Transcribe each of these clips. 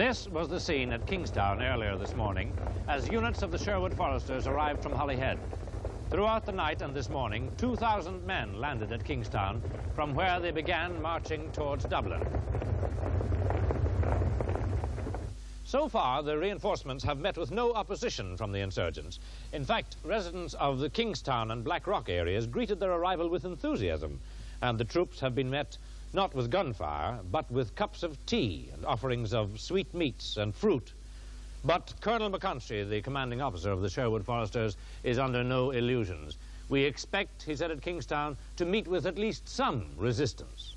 This was the scene at Kingstown earlier this morning as units of the Sherwood Foresters arrived from Holyhead. Throughout the night and this morning, 2,000 men landed at Kingstown from where they began marching towards Dublin. So far, the reinforcements have met with no opposition from the insurgents. In fact, residents of the Kingstown and Black Rock areas greeted their arrival with enthusiasm, and the troops have been met not with gunfire, but with cups of tea and offerings of sweet meats and fruit. But Colonel McConstrey, the commanding officer of the Sherwood Foresters, is under no illusions. We expect, he said at Kingstown, to meet with at least some resistance.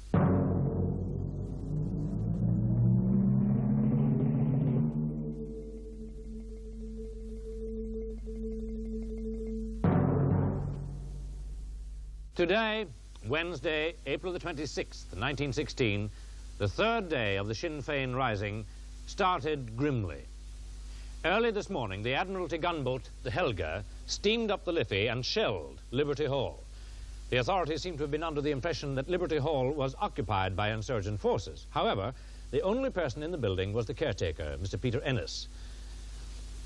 Today, Wednesday, April the 26th, 1916, the third day of the Sinn Féin rising, started grimly. Early this morning, the Admiralty gunboat, the Helga, steamed up the Liffey and shelled Liberty Hall. The authorities seem to have been under the impression that Liberty Hall was occupied by insurgent forces. However, the only person in the building was the caretaker, Mr. Peter Ennis.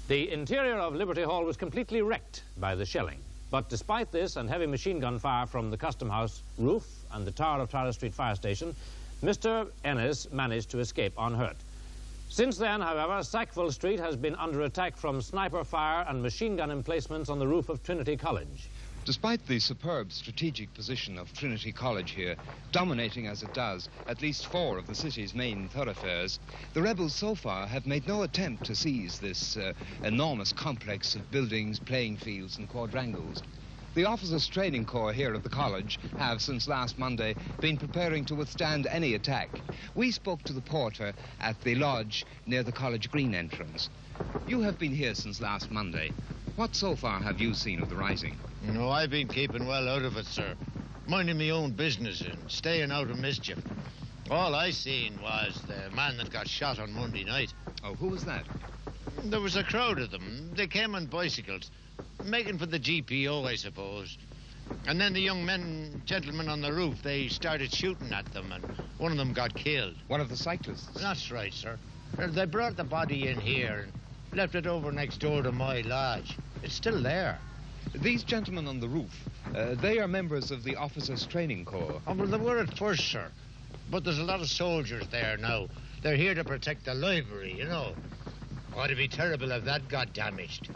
The interior of Liberty Hall was completely wrecked by the shelling. But despite this and heavy machine gun fire from the Custom House roof and the tower of Tyler Street Fire Station, Mr. Ennis managed to escape unhurt. Since then, however, Sackville Street has been under attack from sniper fire and machine gun emplacements on the roof of Trinity College. Despite the superb strategic position of Trinity College here, dominating as it does at least 4 of the city's main thoroughfares, the rebels so far have made no attempt to seize this enormous complex of buildings, playing fields and quadrangles. The Officers' Training Corps here at the college have, since last Monday, been preparing to withstand any attack. We spoke to the porter at the lodge near the College Green entrance. You have been here since last Monday. What so far have you seen of the rising? No, I've been keeping well out of it, sir. Minding my own business and staying out of mischief. All I seen was the man that got shot on Monday night. Oh, who was that? There was a crowd of them. They came on bicycles, making for the GPO, I suppose. And then the young gentlemen on the roof, they started shooting at them, and one of them got killed. One of the cyclists? That's right, sir. They brought the body in here and left it over next door to my lodge. It's still there. These gentlemen on the roof, they are members of the Officers' Training Corps. Oh, well, they were at first, sir. But there's a lot of soldiers there now. They're here to protect the library, you know. Oh, it'd be terrible if that got damaged.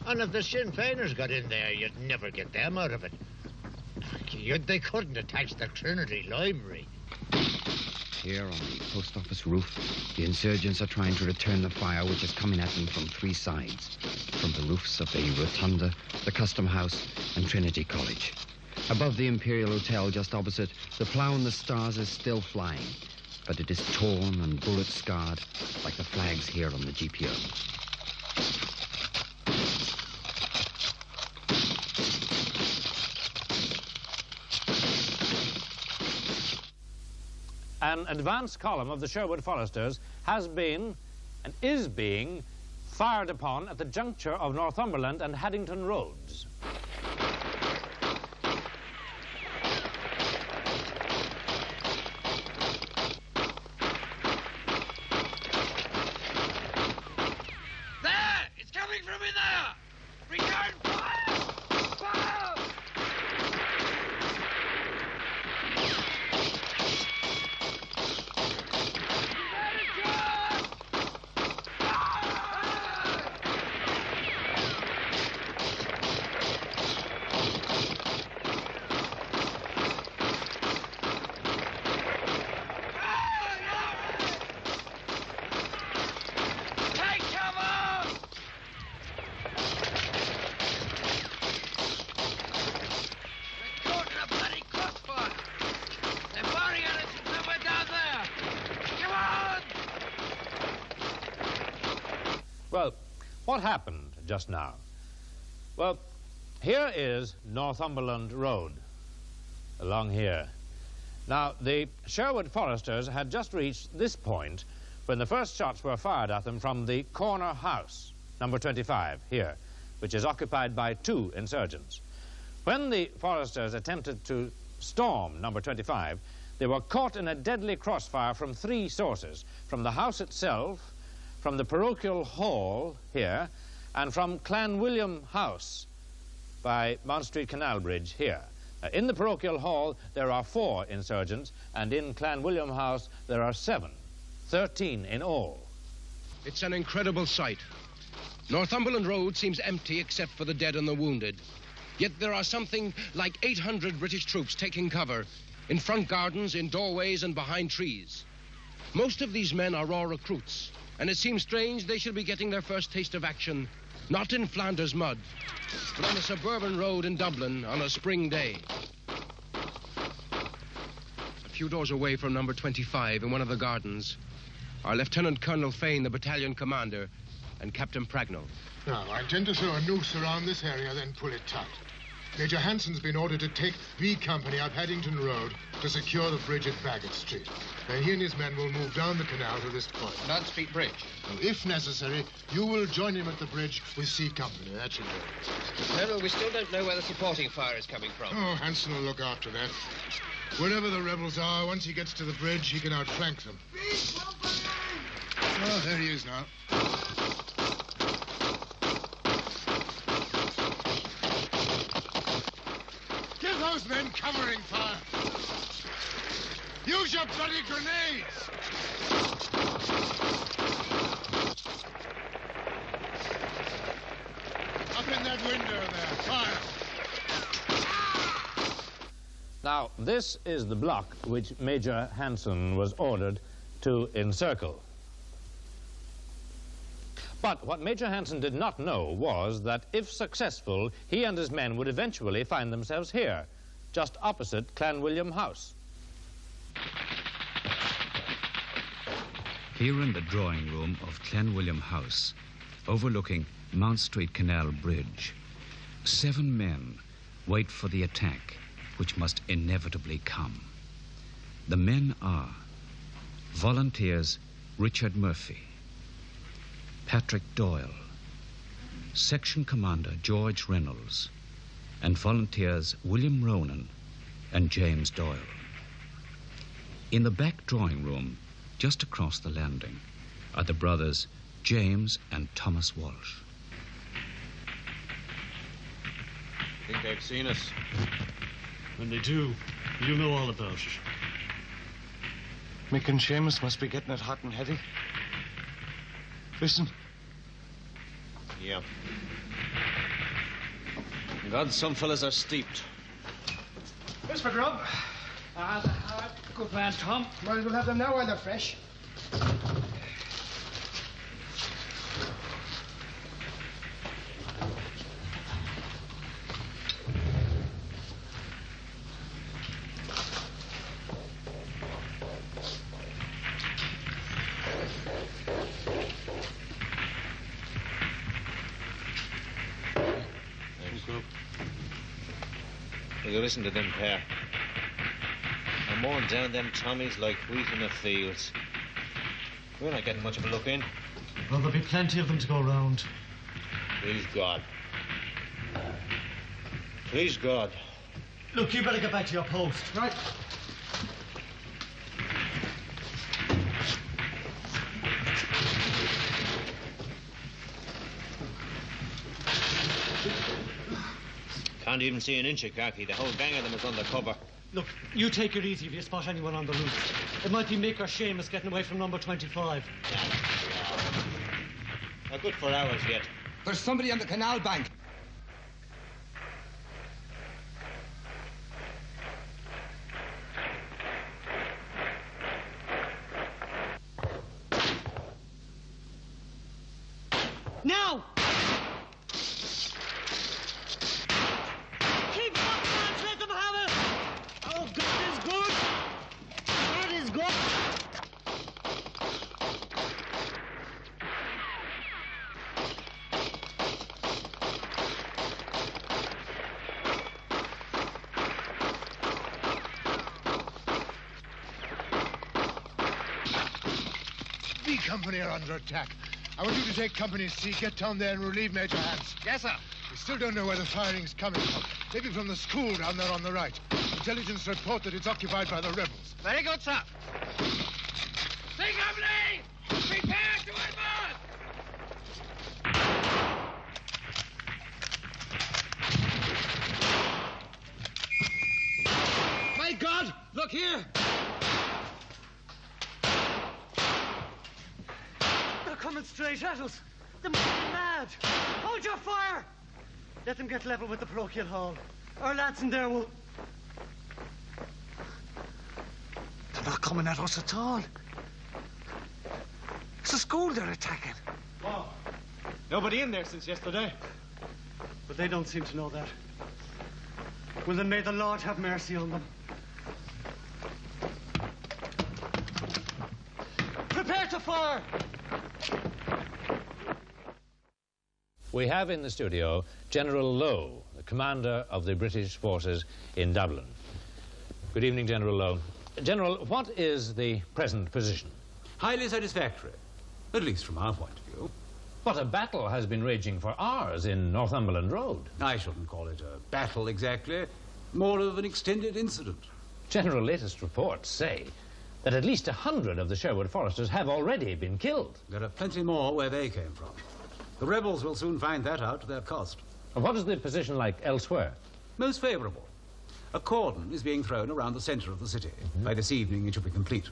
And if the Sinn Féiners got in there, you'd never get them out of it. They couldn't attach the Trinity Library. Here on the post office roof, the insurgents are trying to return the fire which is coming at them from 3 sides. From the roofs of the Rotunda, the Custom House, and Trinity College. Above the Imperial Hotel, just opposite, the Plough in the Stars is still flying, but it is torn and bullet-scarred, like the flags here on the GPO. An advance column of the Sherwood Foresters has been and is being fired upon at the juncture of Northumberland and Haddington Roads. There! It's coming from in there! Return fire! Fire! Well, what happened just now? Well, here is Northumberland Road, along here. Now, the Sherwood Foresters had just reached this point when the first shots were fired at them from the corner house, number 25, here, which is occupied by 2 insurgents. When the Foresters attempted to storm number 25, they were caught in a deadly crossfire from 3 sources: from the house itself, from the parochial hall here and from Clan William House by Mount Street Canal Bridge here. In the parochial hall, there are 4 insurgents, and in Clan William House, there are 7, 13 in all. It's an incredible sight. Northumberland Road seems empty except for the dead and the wounded. Yet there are something like 800 British troops taking cover in front gardens, in doorways, and behind trees. Most of these men are raw recruits, and it seems strange they should be getting their first taste of action, not in Flanders mud, but on a suburban road in Dublin on a spring day. A few doors away from number 25 in one of the gardens are Lieutenant Colonel Fane, the battalion commander, and Captain Pragnell. Now, I intend to throw a noose around this area, then pull it tight. Major Hanson's been ordered to take B Company up Haddington Road to secure the bridge at Bagot Street. Then he and his men will move down the canal to this point. Down Street Bridge. Well, if necessary, you will join him at the bridge with C Company. That should do it. Colonel, we still don't know where the supporting fire is coming from. Oh, Hanson will look after that. Wherever the rebels are, once he gets to the bridge, he can outflank them. Oh, there he is now. Give those men covering fire. Use your bloody grenades. Up in that window there. Fire. Now, this is the block which Major Hanson was ordered to encircle. But what Major Hanson did not know was that if successful, he and his men would eventually find themselves here, just opposite Clan William House. Here in the drawing room of Clan William House, overlooking Mount Street Canal Bridge, 7 men wait for the attack, which must inevitably come. The men are Volunteers Richard Murphy, Patrick Doyle, Section Commander George Reynolds, and Volunteers William Ronan and James Doyle. In the back drawing room, just across the landing, are the brothers James and Thomas Walsh. Think they've seen us. When they do, you'll know all about it. Mick and Seamus must be getting it hot and heavy. Listen. Yeah. God, some fellas are steeped. Here's for grub. Good man, Tom. Might as well have them now while they're fresh. You listen to them pair. I'm mowing down them Tommies like wheat in the fields. We're not getting much of a look in. Well, there'll be plenty of them to go round. Please God. Please God. Look, you better get back to your post. Right. Can't even see an inch of khaki. The whole gang of them is under cover. Look, you take it easy if you spot anyone on the roof. It might be Mick or Seamus getting away from number 25. They're good for hours yet. There's somebody on the canal bank. Now! B Company are under attack. I want you to take Company C, get down there and relieve Major Hans. Yes, sir. We still don't know where the firing's coming from. Maybe from the school down there on the right. Intelligence report that it's occupied by the rebels. Very good, sir. C Company! Prepare to advance! Here! They're coming straight at us. They must be mad. Hold your fire! Let them get level with the parochial hall. Our lads in there will... They're not coming at us at all. It's a school they're attacking. Wow. Nobody in there since yesterday. But they don't seem to know that. Well, then may the Lord have mercy on them. Prepare to fire! We have in the studio General Lowe, the commander of the British forces in Dublin. Good evening, General Lowe. General, what is the present position? Highly satisfactory, at least from our point of view. But a battle has been raging for hours in Northumberland Road. I shouldn't call it a battle exactly, more of an extended incident. General, latest reports say that at least 100 of the Sherwood foresters have already been killed. There are plenty more where they came from. The rebels will soon find that out to their cost. And what is the position like elsewhere? Most favourable. A cordon is being thrown around the centre of the city. By this evening, it should be complete.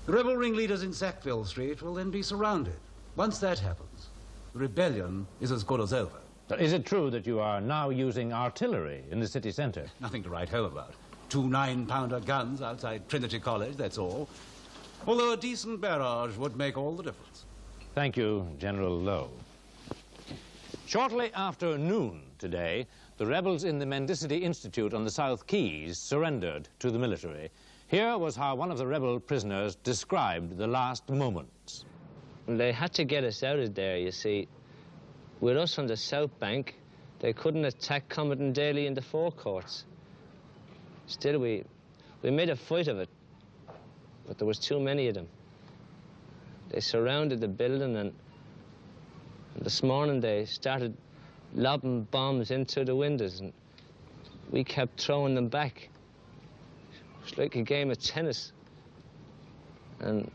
The rebel ringleaders in Sackville Street will then be surrounded. Once that happens, the rebellion is as good as over. Is it true that you are now using artillery in the city centre? Nothing to write home about. 2 9-pounder guns outside Trinity College, that's all. Although a decent barrage would make all the difference. Thank you, General Lowe. Shortly after noon today, the rebels in the Mendicity Institute on the South Keys surrendered to the military. Here was how one of the rebel prisoners described the last moments. They had to get us out of there, you see. With us on the south bank, they couldn't attack Commandant Daly in the forecourts. Still, we made a fight of it, but there was too many of them. They surrounded the building, and this morning they started lobbing bombs into the windows, and we kept throwing them back. It was like a game of tennis. And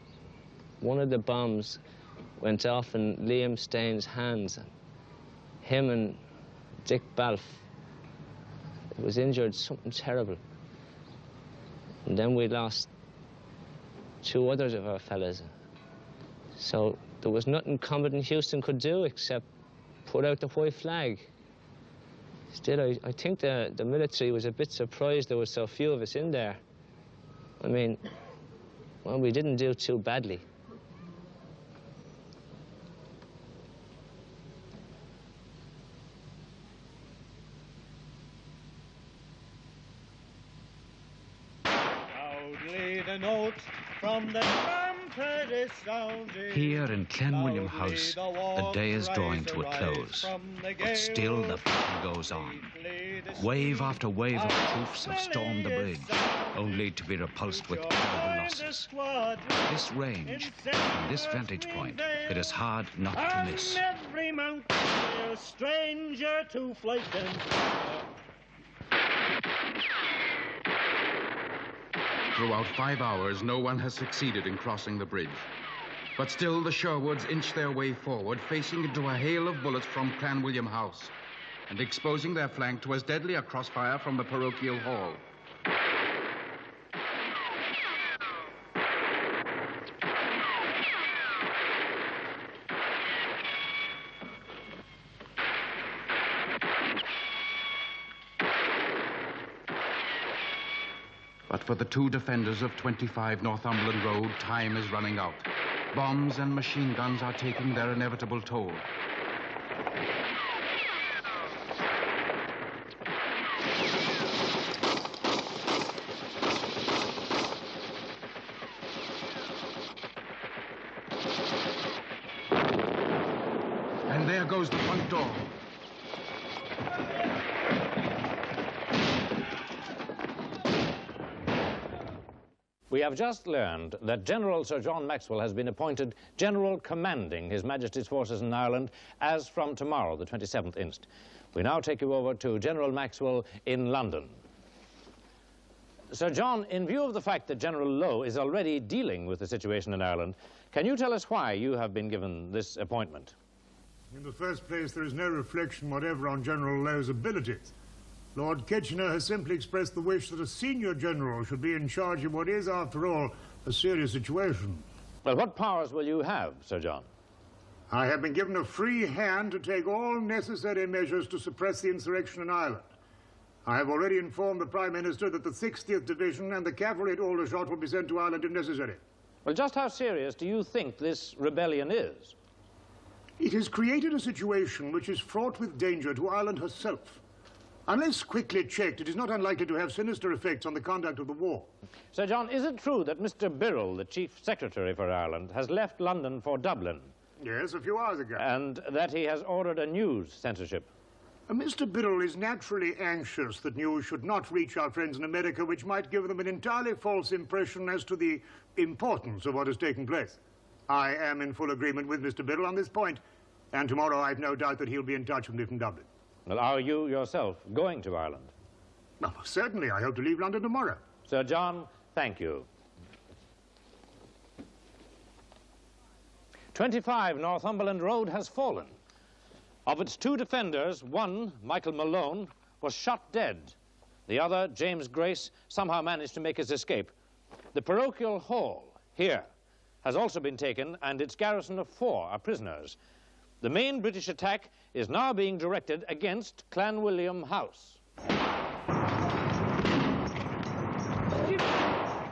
one of the bombs went off in Liam Staines' hands. Him and Dick Balfe was injured, something terrible. And then we lost 2 others of our fellas. So there was nothing Commandant Houston could do except put out the white flag. Still, I think the military was a bit surprised there were so few of us in there. I mean, well, we didn't do too badly. Loudly the note from the trumpet is sounding. Here in Clanwilliam House, the day is drawing to a close, but still the battle goes on. Wave after wave of troops have stormed the bridge, only to be repulsed with terrible losses. This range, from this vantage point, it is hard not to miss. Every mountain a stranger to flight and Throughout 5 hours, no one has succeeded in crossing the bridge. But still, the Sherwoods inch their way forward, facing into a hail of bullets from Clanwilliam House, and exposing their flank to as deadly a crossfire from the parochial hall. But for the 2 defenders of 25 Northumberland Road, time is running out. Bombs and machine guns are taking their inevitable toll. And there goes the front door. We have just learned that General Sir John Maxwell has been appointed General commanding His Majesty's forces in Ireland as from tomorrow, the 27th inst. We now take you over to General Maxwell in London. Sir John, in view of the fact that General Lowe is already dealing with the situation in Ireland, can you tell us why you have been given this appointment? In the first place, there is no reflection whatever on General Lowe's abilities. Lord Kitchener has simply expressed the wish that a senior general should be in charge of what is, after all, a serious situation. Well, what powers will you have, Sir John? I have been given a free hand to take all necessary measures to suppress the insurrection in Ireland. I have already informed the Prime Minister that the 60th Division and the cavalry at Aldershot will be sent to Ireland if necessary. Well, just how serious do you think this rebellion is? It has created a situation which is fraught with danger to Ireland herself. Unless quickly checked, it is not unlikely to have sinister effects on the conduct of the war. Sir John, is it true that Mr. Birrell, the Chief Secretary for Ireland, has left London for Dublin? Yes, a few hours ago. And that he has ordered a news censorship? Mr. Birrell is naturally anxious that news should not reach our friends in America, which might give them an entirely false impression as to the importance of what has taken place. I am in full agreement with Mr. Birrell on this point, and tomorrow I've no doubt that he'll be in touch with me from Dublin. Well, are you yourself going to Ireland? Well, certainly. I hope to leave London tomorrow. Sir John, thank you. 25 Northumberland Road has fallen. Of its two defenders, one, Michael Malone, was shot dead. The other, James Grace, somehow managed to make his escape. The parochial hall, here, has also been taken, and its garrison of 4 are prisoners. The main British attack is now being directed against Clanwilliam House.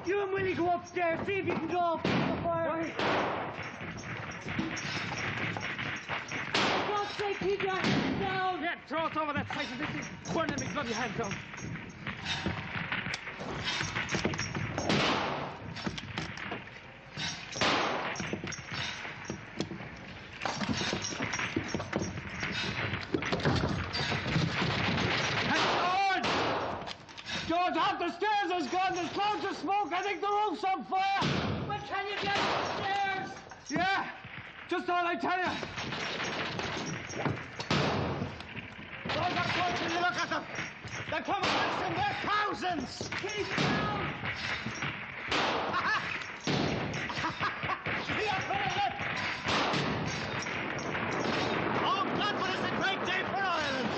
You and Willie go upstairs, see if you can go off the fire. For God's sake, keep your hands down. Yeah, throw it over that side of this is burning me bloody hands down. George, half the stairs is gone. There's clouds of smoke. I think the roof's on fire. But can you get upstairs? Yeah, just all I tell you. Those are close when you look at them. They're coming in their thousands. Keep down. Oh, God, what is a great day for Ireland.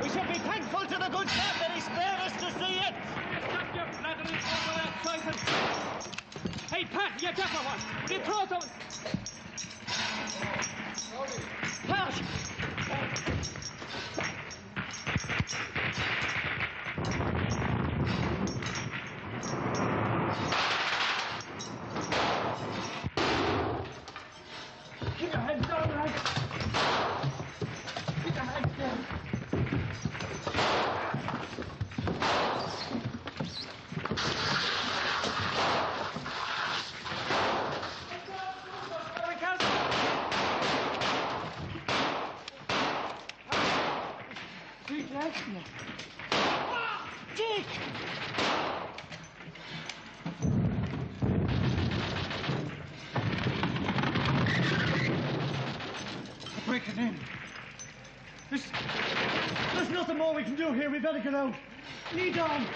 We should be thankful to the good God that he spared us to see it. Stop your blathering over that siphon. Hey, Pat, you deaf one. You throw it over. Pat! Keep your heads down, lads. Keep your heads down. Dick! Breaking in. There's nothing more we can do here. We better get out. Lead on.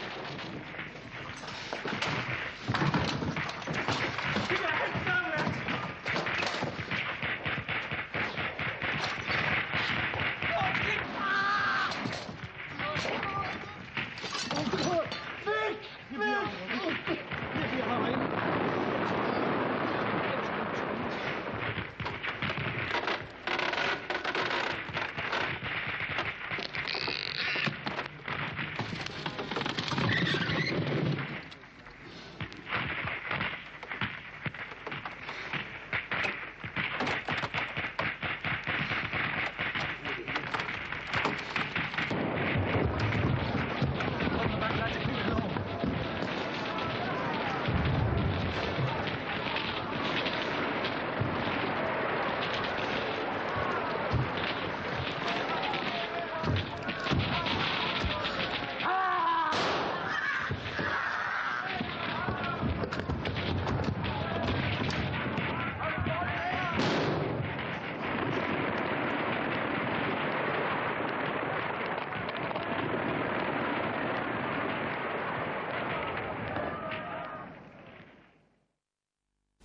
Keep your heads down, lads.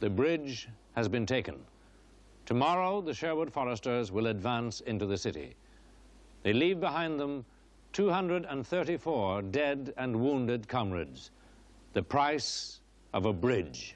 The bridge has been taken. Tomorrow, the Sherwood Foresters will advance into the city. They leave behind them 234 dead and wounded comrades. The price of a bridge.